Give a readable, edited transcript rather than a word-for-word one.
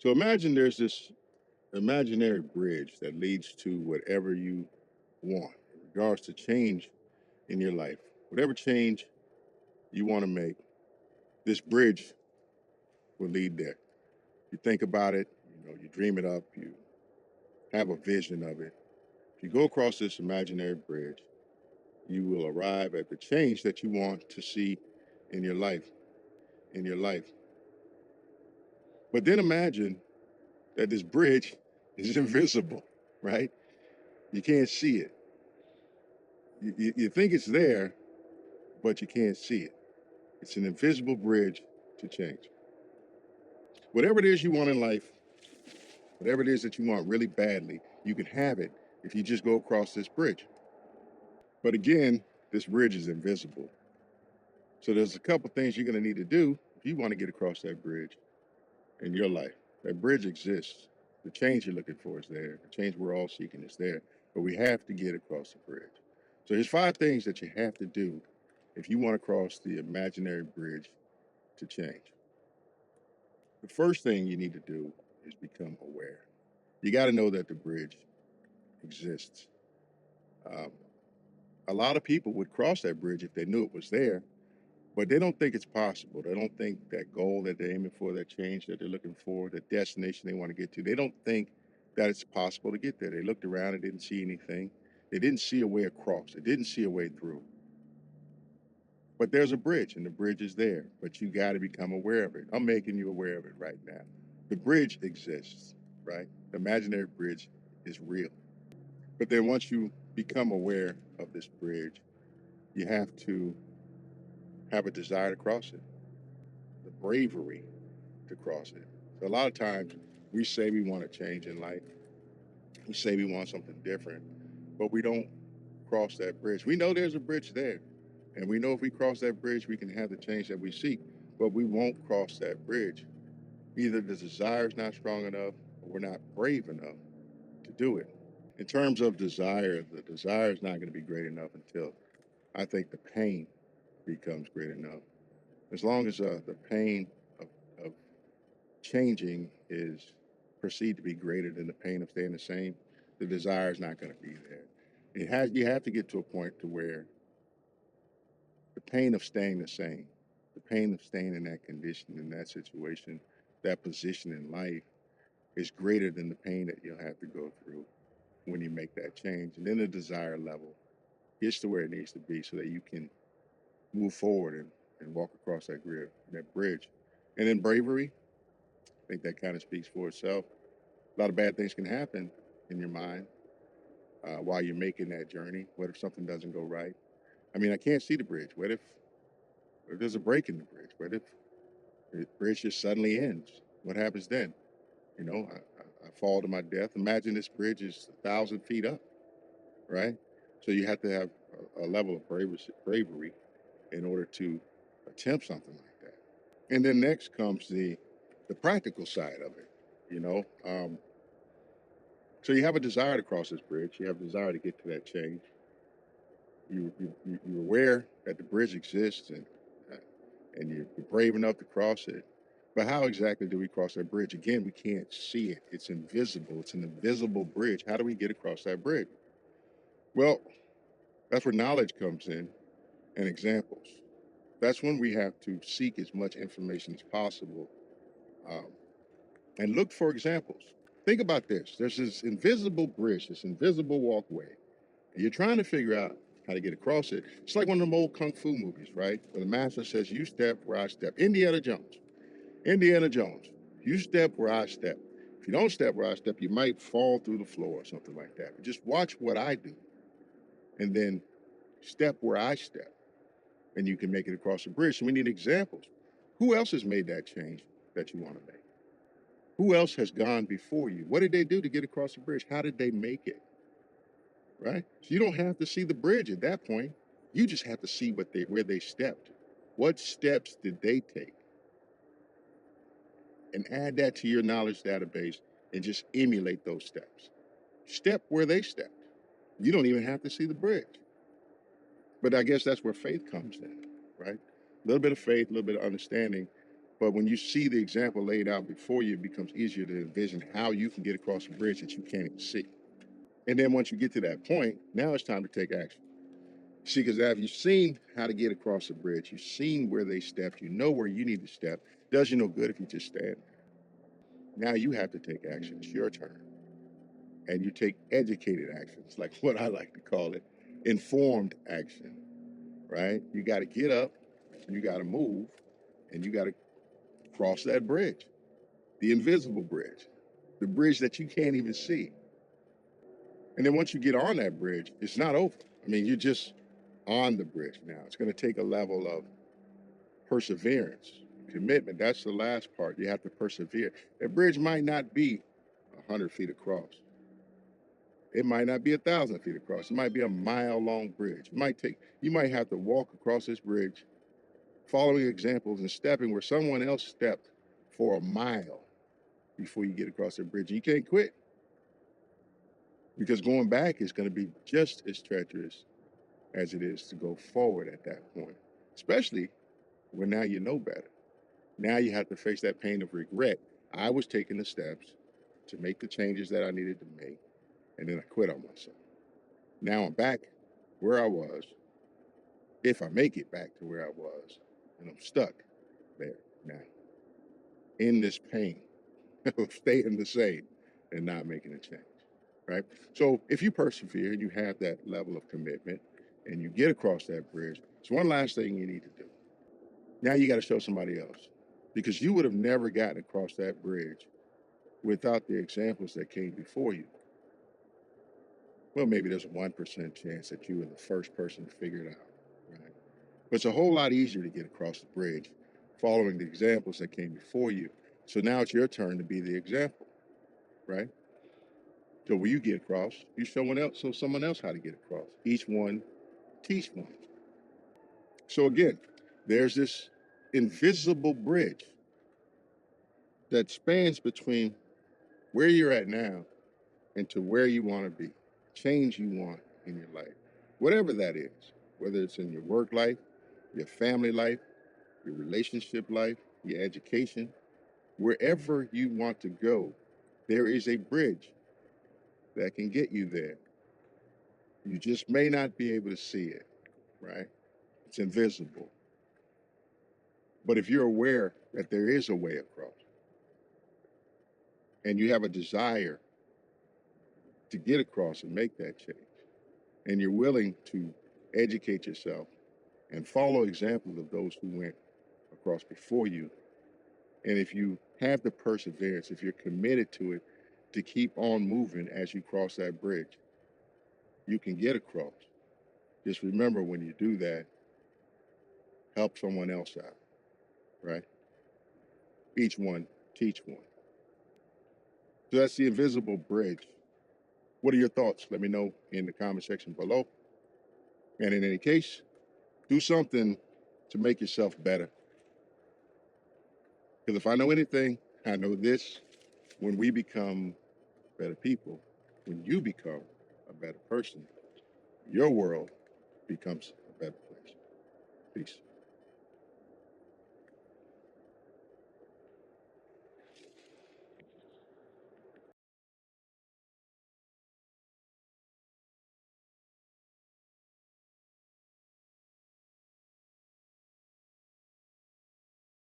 So imagine there's this imaginary bridge that leads to whatever you want in regards to change in your life. Whatever change you want to make, this bridge will lead there. You think about it, you dream it up, you have a vision of it. If you go across this imaginary bridge, you will arrive at the change that you want to see in your life, in your life. But then imagine that this bridge is invisible, right? You can't see it. You think it's there, but you can't see it. It's an invisible bridge to change. Whatever it is you want in life, whatever it is that you want really badly, you can have it if you just go across this bridge. But again, this bridge is invisible. So there's a couple things you're going to need to do if you want to get across that bridge in your life. That bridge exists. The change you're looking for is there. The change we're all seeking is there. But we have to get across the bridge. So there's 5 things that you have to do if you want to cross the imaginary bridge to change. The first thing you need to do is become aware. You got to know that the bridge exists. Um, a lot of people would cross that bridge if they knew it was there, but they don't think it's possible. They don't think that goal that they're aiming for, that change that they're looking for, the destination they want to get to, they don't think that it's possible to get there. They looked around and didn't see anything. They didn't see a way across. They didn't see a way through. But there's a bridge, and the bridge is there, but you got to become aware of it. I'm making you aware of it right now. The bridge exists, right? The imaginary bridge is real. But then once you become aware of this bridge, you have to have a desire to cross it, the bravery to cross it. So a lot of times we say we want to change in life. We say we want something different, but we don't cross that bridge. We know there's a bridge there. And we know if we cross that bridge, we can have the change that we seek, but we won't cross that bridge. Either the desire is not strong enough or we're not brave enough to do it. In terms of desire, the desire is not going to be great enough until I think the pain becomes great enough. As long as the pain of changing is perceived to be greater than the pain of staying the same, the desire is not going to be there. You have to get to a point to where the pain of staying the same, the pain of staying in that condition, in that situation, that position in life is greater than the pain that you'll have to go through when you make that change. And then the desire level gets to where it needs to be so that you can move forward and walk across that bridge. And then bravery, I think that kind of speaks for itself. A lot of bad things can happen in your mind while you're making that journey. What if something doesn't go right? I mean, I can't see the bridge. What if there's a break in the bridge? What if the bridge just suddenly ends? What happens then? I fall to my death. Imagine this bridge is 1,000 feet up, right? So you have to have a level of bravery in order to attempt something like that. And then next comes the practical side of it. You know, so you have a desire to cross this bridge. You have a desire to get to that change. You're aware that the bridge exists, and you're brave enough to cross it. But how exactly do we cross that bridge? Again, we can't see it. It's invisible. It's an invisible bridge. How do we get across that bridge? Well, that's where knowledge comes in and examples. That's when we have to seek as much information as possible um, and look for examples. Think about this. There's this invisible bridge, this invisible walkway, and you're trying to figure out how to get across it. It's like one of them old kung fu movies, right? Where the master says, "You step where I step." Indiana Jones. Indiana Jones. You step where I step. If you don't step where I step, you might fall through the floor or something like that. But just watch what I do and then step where I step, and you can make it across the bridge. So we need examples. Who else has made that change that you want to make? Who else has gone before you? What did they do to get across the bridge? How did they make it? Right? So you don't have to see the bridge at that point. You just have to see where they stepped. What steps did they take? And add that to your knowledge database and just emulate those steps. Step where they stepped. You don't even have to see the bridge. But I guess that's where faith comes in, right? A little bit of faith, a little bit of understanding. But when you see the example laid out before you, it becomes easier to envision how you can get across a bridge that you can't even see. And then once you get to that point, now it's time to take action. See, because have you seen how to get across the bridge? You've seen where they stepped. You know where you need to step. Does you no good if you just stand. Now you have to take action. It's your turn. And you take educated actions, like what I like to call it, informed action, right? You got to get up, you got to move, and you got to cross that bridge, the invisible bridge, the bridge that you can't even see. And then once you get on that bridge, it's not over. I mean, you're just on the bridge now. It's going to take a level of perseverance, commitment. That's the last part. You have to persevere. That bridge might not be 100 feet across. It might not be 1,000 feet across. It might be a mile-long bridge. You might have to walk across this bridge, following examples and stepping where someone else stepped for a mile before you get across the bridge. You can't quit, because going back is going to be just as treacherous as it is to go forward at that point, especially when now you know better. Now you have to face that pain of regret. I was taking the steps to make the changes that I needed to make, and then I quit on myself. Now I'm back where I was, if I make it back to where I was, and I'm stuck there now in this pain of staying the same and not making a change, right? So if you persevere and you have that level of commitment and you get across that bridge, it's one last thing you need to do. Now you got to show somebody else, because you would have never gotten across that bridge without the examples that came before you. Well, maybe there's a 1% chance that you were the first person to figure it out, right? But it's a whole lot easier to get across the bridge following the examples that came before you. So now it's your turn to be the example, right? So when you get across, you show someone else how to get across. Each one teach one. So again, there's this invisible bridge that spans between where you're at now and to where you want to be, change you want in your life, whatever that is, whether it's in your work life, your family life, your relationship life, your education, wherever you want to go, there is a bridge that can get you there. You just may not be able to see it, right? It's invisible. But if you're aware that there is a way across and you have a desire to get across and make that change, and you're willing to educate yourself and follow examples of those who went across before you, and if you have the perseverance, if you're committed to it, to keep on moving as you cross that bridge, you can get across. Just remember, when you do that, help someone else out, right? Each one teach one. So that's the invisible bridge. What are your thoughts? Let me know in the comment section below. And in any case, do something to make yourself better. Because if I know anything, I know this: when we become better people, when you become a better person, your world becomes a better place. Peace.